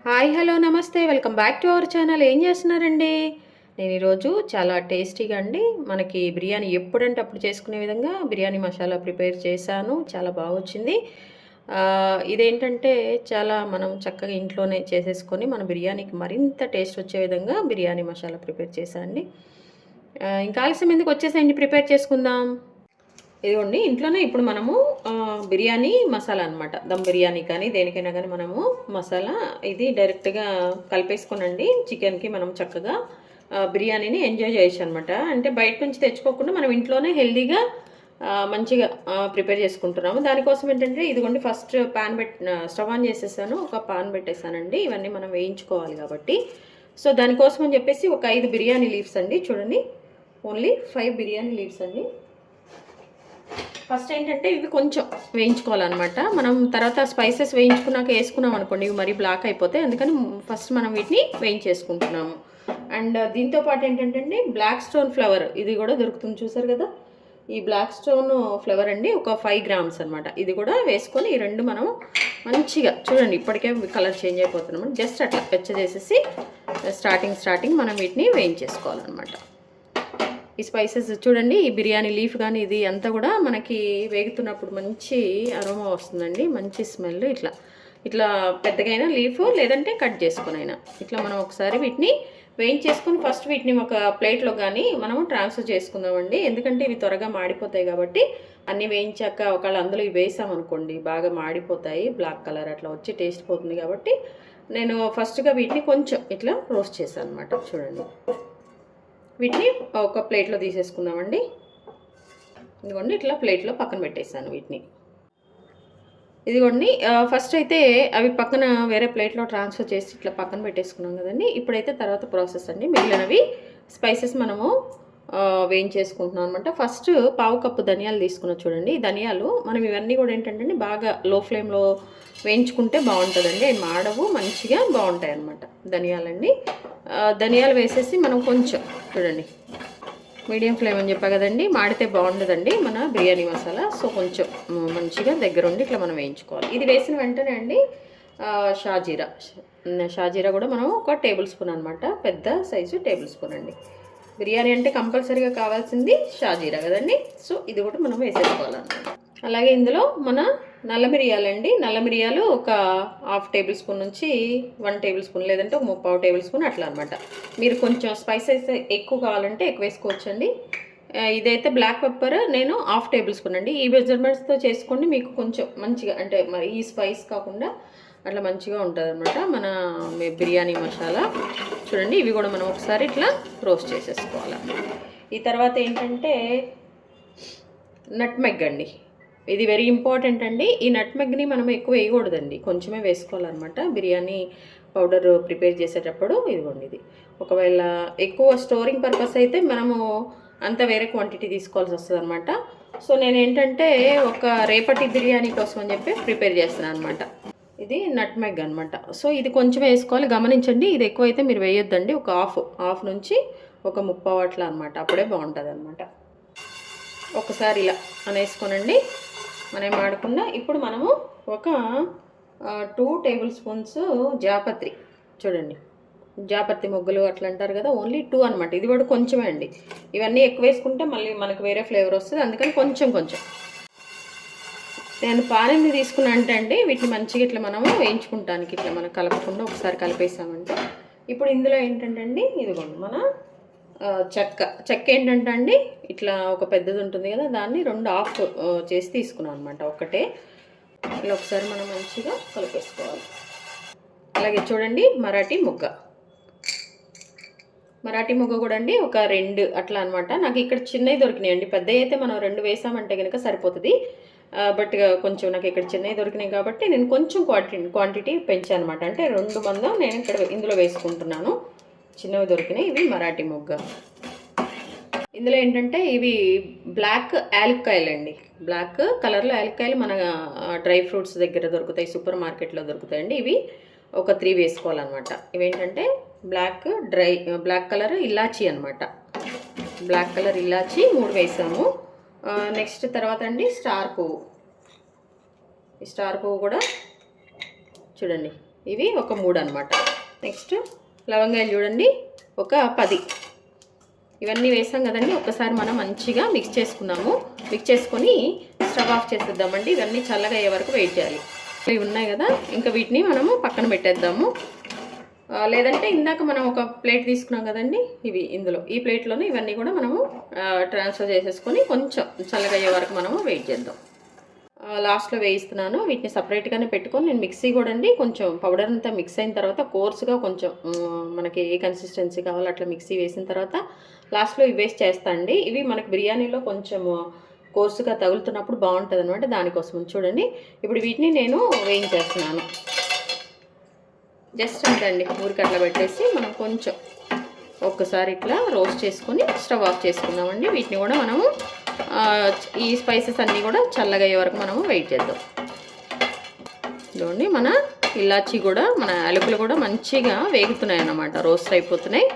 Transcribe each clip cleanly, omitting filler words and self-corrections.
Hi hello నమస్తే welcome back to our channel. ఏం చేస్తున్నారండి? నేను ఈరోజు చాలా టేస్టీగా అండి మనకి బిర్యానీ ఎప్పుడంటే అప్పుడు చేసుకునే విధంగా బిర్యానీ మసాలా ప్రిపేర్ చేశాను. చాలా బాగా వచ్చింది. ఇదేంటంటే చాలా మనం చక్కగా ఇంట్లోనే చేసేసుకొని మన బిర్యానీకి మరింత టేస్ట్ వచ్చే విధంగా బిర్యానీ మసాలా ప్రిపేర్ చేశాను అండి. ఇంకా ఆలస్యం ఎందుకు, వచ్చేసేయండి ప్రిపేర్ చేసుకుందాం. ఇదిగోండి ఇంట్లోనే ఇప్పుడు మనము బిర్యానీ మసాలా అనమాట. దమ్ బిర్యానీ కానీ దేనికైనా కానీ మనము మసాలా ఇది డైరెక్ట్గా కలిపేసుకోనండి చికెన్కి మనం చక్కగా బిర్యానీని ఎంజాయ్ చేయొచ్చు అనమాట. అంటే బయట నుంచి తెచ్చుకోకుండా మనం ఇంట్లోనే హెల్దీగా మంచిగా ప్రిపేర్ చేసుకుంటున్నాము. దానికోసం ఏంటంటే ఇదిగోండి ఫస్ట్ స్టవ్ ఆన్ చేసేసాను, ఒక పాన్ పెట్టేసానండి. ఇవన్నీ మనం వేయించుకోవాలి కాబట్టి సో దానికోసం అని చెప్పేసి ఒక 5 బిర్యానీ లీవ్స్ అండి. చూడండి, ఓన్లీ 5 బిర్యానీ లీవ్స్ అండి. ఫస్ట్ ఏంటంటే ఇవి కొంచెం వేయించుకోవాలన్నమాట. మనం తర్వాత స్పైసెస్ వేయించుకున్నాక వేసుకున్నాం అనుకోండి ఇవి మరీ బ్లాక్ అయిపోతాయి. అందుకని ఫస్ట్ మనం వీటిని వేయించేసుకుంటున్నాము. అండ్ దీంతోపాటు ఏంటంటే అండి బ్లాక్ స్టోన్ ఫ్లవర్ ఇది కూడా దొరుకుతుంది, చూసారు కదా. ఈ బ్లాక్ స్టోన్ ఫ్లవర్ అండి ఒక 5 గ్రామ్స్ అనమాట. ఇది కూడా వేసుకొని ఈ రెండు మనం మంచిగా చూడండి, ఇప్పటికే కలర్ చేంజ్ అయిపోతుంది. జస్ట్ అట్లా వెచ్చ చేసేసి స్టార్టింగ్ మనం వీటిని వేయించేసుకోవాలన్నమాట. ఈ స్పైసెస్ చూడండి, ఈ బిర్యానీ లీఫ్ కానీ ఇది అంతా కూడా మనకి వేగుతున్నప్పుడు మంచి అరోమా వస్తుందండి, మంచి స్మెల్. ఇట్లా పెద్దగైనా లీఫ్ లేదంటే కట్ చేసుకునైనా ఇట్లా మనం ఒకసారి వీటిని వేయించేసుకొని ఫస్ట్ వీటిని ఒక ప్లేట్లో కానీ మనం ట్రాన్స్ఫర్ చేసుకుందామండి. ఎందుకంటే ఇవి త్వరగా మాడిపోతాయి కాబట్టి అన్నీ వేయించాక ఒకవేళ అందులో ఇవి వేసామనుకోండి బాగా మాడిపోతాయి, బ్లాక్ కలర్ అట్లా వచ్చి టేస్ట్ పోతుంది. కాబట్టి నేను ఫస్ట్గా వీటిని కొంచెం ఇట్లా రోస్ట్ చేశాను అనమాట. చూడండి, వీటిని ఒక ప్లేట్లో తీసేసుకుందామండి. ఇదిగోండి ఇట్లా ప్లేట్లో పక్కన పెట్టేసాను వీటిని. ఇదిగోండి ఫస్ట్ అయితే అవి పక్కన వేరే ప్లేట్లో ట్రాన్స్ఫర్ చేసి ఇట్లా పక్కన పెట్టేసుకున్నాం కదండి. ఇప్పుడైతే తర్వాత ప్రాసెస్ అండి. మిగిలినవి స్పైసెస్ మనము వేయించేసుకుంటున్నాం అనమాట. ఫస్ట్ 1/2 కప్పు ధనియాలు తీసుకున్నా. చూడండి, ధనియాలు మనం ఇవన్నీ కూడా ఏంటంటే బాగా లో ఫ్లేమ్లో వేయించుకుంటే బాగుంటుందండి. అవి మాడవు, మంచిగా బాగుంటాయి అన్నమాట ధనియాలండి. ధనియాలు వేసేసి మనం కొంచెం చూడండి మీడియం ఫ్లేమ్ అని చెప్పా కదండి, మాడితే బాగుండదండి మన బిర్యానీ మసాలా. సో కొంచెం మంచిగా దగ్గరుండి ఇట్లా మనం వేయించుకోవాలి. ఇది వేసిన వెంటనే అండి షాజీరా కూడా మనం ఒక టేబుల్ స్పూన్ అనమాట, పెద్ద సైజు టేబుల్ స్పూన్ అండి. బిర్యానీ అంటే కంపల్సరీగా కావాల్సింది షాజీరా కదండి. సో ఇది కూడా మనం వేసేసుకోవాలన్నమాట. అలాగే ఇందులో మన నల్ల మిరియాలండి. నల్ల మిరియాలు ఒక 1/2 టేబుల్ స్పూన్ నుంచి 1 టేబుల్ స్పూన్ లేదంటే ఒక 3/4 టేబుల్ స్పూన్ అట్లా అనమాట. మీరు కొంచెం స్పైసెస్ ఎక్కువ కావాలంటే ఎక్కువ వేసుకోవచ్చండి. ఇదైతే బ్లాక్ పెప్పర్ నేను 1/2 టేబుల్ స్పూన్ అండి. ఈ మెజర్మెంట్స్తో చేసుకోండి, మీకు కొంచెం మంచిగా అంటే మరి ఈ స్పైస్ కాకుండా అట్లా మంచిగా ఉంటుంది అనమాట మన బిర్యానీ మసాలా. చూడండి, ఇవి కూడా మనం ఒకసారి ఇట్లా రోస్ట్ చేసేసుకోవాలి. ఈ తర్వాత ఏంటంటే నట్మెగ్ అండి. ఇది వెరీ ఇంపార్టెంట్ అండి. ఈ నట్మెగ్ని మనం ఎక్కువ వేయకూడదండి, కొంచెమే వేసుకోవాలన్నమాట బిర్యానీ పౌడర్ ప్రిపేర్ చేసేటప్పుడు. ఇదిగోండి, ఇది ఒకవేళ ఎక్కువ స్టోరింగ్ పర్పస్ అయితే మనము అంత వేరే క్వాంటిటీ తీసుకోవాల్సి వస్తుంది అనమాట. సో నేను ఏంటంటే ఒక రేపటి బిర్యానీ కోసం అని చెప్పి ప్రిపేర్ చేస్తున్నాను అనమాట. ఇది నట్మెగ్ అనమాట. సో ఇది కొంచెం వేసుకోవాలి, గమనించండి. ఇది ఎక్కువ అయితే మీరు వేయొద్దండి. ఒక హాఫ్ నుంచి ఒక 3/4 అట్లా అనమాట, అప్పుడే బాగుంటుంది అనమాట. ఒకసారి ఇలా అనేసుకోనండి మనం ఆడకుండా. ఇప్పుడు మనము ఒక 2 టేబుల్ స్పూన్స్ జాపత్రి, చూడండి జాపత్రి మొగ్గలు అట్లా అంటారు కదా, ఓన్లీ 2 అనమాట. ఇది కూడా కొంచెమే అండి. ఇవన్నీ ఎక్కువ వేసుకుంటే మళ్ళీ మనకు వేరే ఫ్లేవర్ వస్తుంది, అందుకని కొంచెం నేను పానెంది తీసుకున్నా అంటే అండి వీటిని మంచిగా ఇట్లా మనము వేయించుకుంటానికి ఇట్లా మనం కలపకుండా ఒకసారి కలిపేసామంటే. ఇప్పుడు ఇందులో ఏంటంటే అండి ఇదిగోండి మన చెక్క ఏంటంటే అండి ఇట్లా ఒక పెద్దది ఉంటుంది కదా, దాన్ని 2 హాఫ్ చేసి తీసుకున్నాను అనమాట. ఒకటే ఇలా ఒకసారి మనం మంచిగా కలిపేసుకోవాలి. అలాగే చూడండి మరాఠీ మొగ్గ కూడా అండి ఒక 2 అట్లా అనమాట. నాకు ఇక్కడ చిన్నవి దొరికినాయండి, పెద్దవి అయితే మనం 2 వేసామంటే కనుక సరిపోతుంది. బట్ కొంచెం నాకు ఇక్కడ చిన్నవి దొరికినాయి కాబట్టి నేను కొంచెం క్వాంటిటీ పెంచాను అనమాట. అంటే 2 మందం నేను ఇక్కడ ఇందులో వేసుకుంటున్నాను. చిన్నవి దొరికినాయి, ఇవి మరాఠీ మొగ్గ. ఇందులో ఏంటంటే ఇవి బ్లాక్ యాలక్కాయలు అండి. బ్లాక్ కలర్లో యాలక్కాయలు మన డ్రై ఫ్రూట్స్ దగ్గర దొరుకుతాయి, సూపర్ మార్కెట్లో దొరుకుతాయండి. ఇవి ఒక 3 వేసుకోవాలన్నమాట. ఇవేంటంటే బ్లాక్ కలర్ ఇలాచీ అనమాట. బ్లాక్ కలర్ ఇలాచీ 3 వేసాము. నెక్స్ట్ తర్వాత అండి స్టార్ పువ్వు. ఈ స్టార్ పువ్వు కూడా చూడండి ఇవి ఒక 3 అనమాట. నెక్స్ట్ లవంగాయలు చూడండి ఒక 10. ఇవన్నీ వేసాం కదండి. ఒక్కసారి మనం మంచిగా మిక్స్ చేసుకుందాము. మిక్స్ చేసుకొని స్టవ్ ఆఫ్ చేసేద్దామండి. ఇవన్నీ చల్లగా అయ్యే వరకు వెయిట్ చేయాలి. ఇవి ఉన్నాయి కదా, ఇంకా వీటిని మనము పక్కన పెట్టేద్దాము. లేదంటే ఇందాక మనం ఒక ప్లేట్ తీసుకున్నాం కదండి, ఇవి ఇందులో ఈ ప్లేట్లోనే ఇవన్నీ కూడా మనము ట్రాన్స్ఫర్ చేసేసుకొని కొంచెం చల్లగా అయ్యే వరకు మనము వెయిట్ చేద్దాం. లాస్ట్లో వేయిస్తున్నాను. వీటిని సపరేట్గానే పెట్టుకొని నేను మిక్సీ కూడా అండి కొంచెం పౌడర్ అంతా మిక్స్ అయిన తర్వాత కోర్స్గా కొంచెం మనకి ఏ కన్సిస్టెన్సీ కావాలో అట్లా మిక్సీ వేసిన తర్వాత లాస్ట్లో ఇవి వేస్ట్ చేస్తా అండి. ఇవి మనకి బిర్యానీలో కొంచెం కోర్సుగా తగులుతున్నప్పుడు బాగుంటుంది అనమాట. దానికోసం చూడండి. ఇప్పుడు వీటిని నేను వేయించేస్తున్నాను. జస్ట్ అంతే అండి. ఊరికి అట్లా పెట్టేసి మనం కొంచెం ఒక్కసారి ఇట్లా రోస్ట్ చేసుకొని స్టవ్ ఆఫ్ చేసుకుందామండి. వీటిని కూడా మనము ఈ స్పైసెస్ అన్నీ కూడా చల్లగా అయ్యే వరకు మనము వెయిట్ చేద్దాం. చూడండి మన ఇలాచీ కూడా మన యాలకులు కూడా మంచిగా వేగుతున్నాయి అన్నమాట, రోస్ట్ అయిపోతున్నాయి.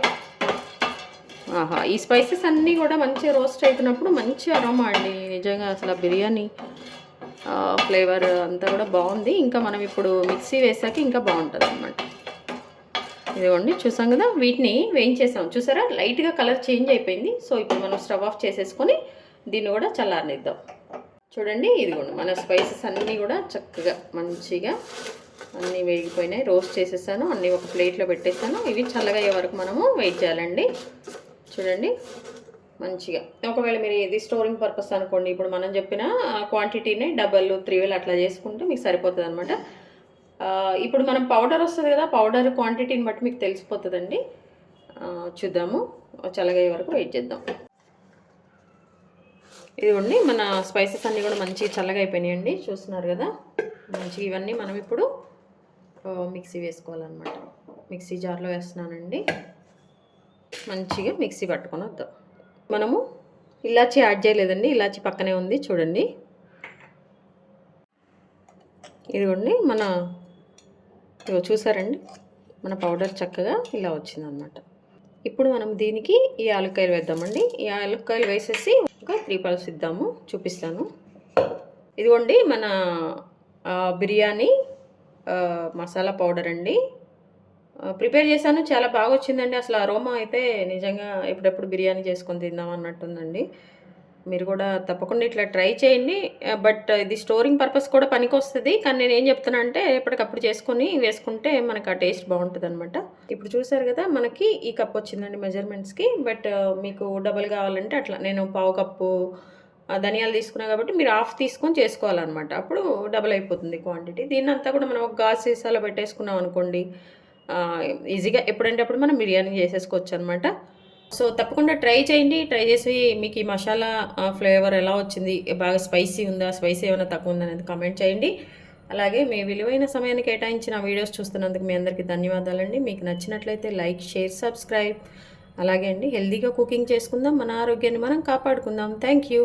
ఆహా, ఈ స్పైసెస్ అన్నీ కూడా మంచిగా రోస్ట్ అవుతున్నప్పుడు మంచి అరోమా అండి. నిజంగా అసలు బిర్యానీ ఫ్లేవర్ అంతా కూడా బాగుంది. ఇంకా మనం ఇప్పుడు మిక్సీ వేసాక ఇంకా బాగుంటుంది అన్నమాట. ఇదిగోండి చూసాం కదా, వీటిని వేయించేసాం. చూసారా లైట్గా కలర్ చేంజ్ అయిపోయింది. సో ఇప్పుడు మనం స్టవ్ ఆఫ్ చేసేసుకొని దీన్ని కూడా చల్లారనిద్దాం. చూడండి ఇదిగోండి మన స్పైసెస్ అన్నీ కూడా చక్కగా మంచిగా అన్నీ వేగిపోయినాయి. రోస్ట్ చేసేసాను, అన్నీ ఒక ప్లేట్లో పెట్టేసాను. ఇవి చల్లగా అయ్యే వరకు మనము వెయిట్ చేయాలండి. చూడండి మంచిగా. ఒకవేళ మీరు ఇది స్టోరింగ్ పర్పస్ అనుకోండి, ఇప్పుడు మనం చెప్పిన క్వాంటిటీనే డబల్ 3 అట్లా చేసుకుంటే మీకు సరిపోతుంది అనమాట. ఇప్పుడు మనం పౌడర్ వస్తుంది కదా, పౌడర్ క్వాంటిటీని బట్టి మీకు తెలిసిపోతుందండి. చూద్దాము, చల్లగా అయ్యే వరకు వెయిట్ చేద్దాం. ఇదిగోండి మన స్పైసెస్ అన్నీ కూడా మంచిగా చల్లగా అయిపోయినాయండి. చూస్తున్నారు కదా, మంచిగా ఇవన్నీ మనం ఇప్పుడు మిక్సీ వేసుకోవాలన్నమాట. మిక్సీ జార్లో వేస్తున్నానండి. మంచిగా మిక్సీ పట్టుకొని వద్దాం. మనము ఇలాచీ యాడ్ చేయలేదండి, ఇలాచీ పక్కనే ఉంది చూడండి. ఇదిగోండి మన చూసారండి మన పౌడర్ చక్కగా ఇలా వచ్చిందనమాట. ఇప్పుడు మనం దీనికి ఈ యాలక్కాయలు వేద్దామండి. ఈ యాలక్కాయలు వేసేసి ఒక 3 పల్స్ ఇద్దాము, చూపిస్తాను. ఇదిగోండి మన బిర్యానీ మసాలా పౌడర్ అండి. ప్రిపేర్ చేశాను, చాలా బాగా వచ్చిందండి. అసలు అరోమా అయితే నిజంగా ఎప్పుడెప్పుడు బిర్యానీ చేసుకొని తిందాం అన్నట్టుందండి. మీరు కూడా తప్పకుండా ఇట్లా ట్రై చేయండి. బట్ ఇది స్టోరింగ్ పర్పస్ కూడా పనికి వస్తుంది. కానీ నేను ఏం చెప్తున్నా అంటే ఎప్పటికప్పుడు చేసుకొని వేసుకుంటే మనకు ఆ టేస్ట్ బాగుంటుంది అనమాట. ఇప్పుడు చూసారు కదా, మనకి ఈ కప్ వచ్చిందండి మెజర్మెంట్స్కి. బట్ మీకు డబల్ కావాలంటే అట్లా నేను 1/2 కప్పు ధనియాలు తీసుకున్నా కాబట్టి మీరు హాఫ్ తీసుకొని చేసుకోవాలన్నమాట. అప్పుడు డబల్ అయిపోతుంది క్వాంటిటీ. దీన్ని అంతా కూడా మనం ఒక గాజు సీసాలో పెట్టేసుకున్నాం అనుకోండి, ఈజీగా ఎప్పుడంటే అప్పుడు మనం బిర్యానీ చేసేసుకోవచ్చు అనమాట. సో తప్పకుండా ట్రై చేయండి. ట్రై చేసి మీకు ఈ మసాలా ఫ్లేవర్ ఎలా వచ్చింది, బాగా స్పైసీ ఉందా, స్పైసీ ఏమైనా తక్కువ ఉందా అనేది కామెంట్ చేయండి. అలాగే మీ విలువైన సమయాన్ని కేటాయించిన వీడియోస్ చూస్తున్నందుకు మీ అందరికీ ధన్యవాదాలండి. మీకు నచ్చినట్లయితే లైక్, షేర్, సబ్స్క్రైబ్. అలాగే అండి, హెల్తీగా కుకింగ్ చేసుకుందాం, మన ఆరోగ్యాన్ని మనం కాపాడుకుందాం. Thank you.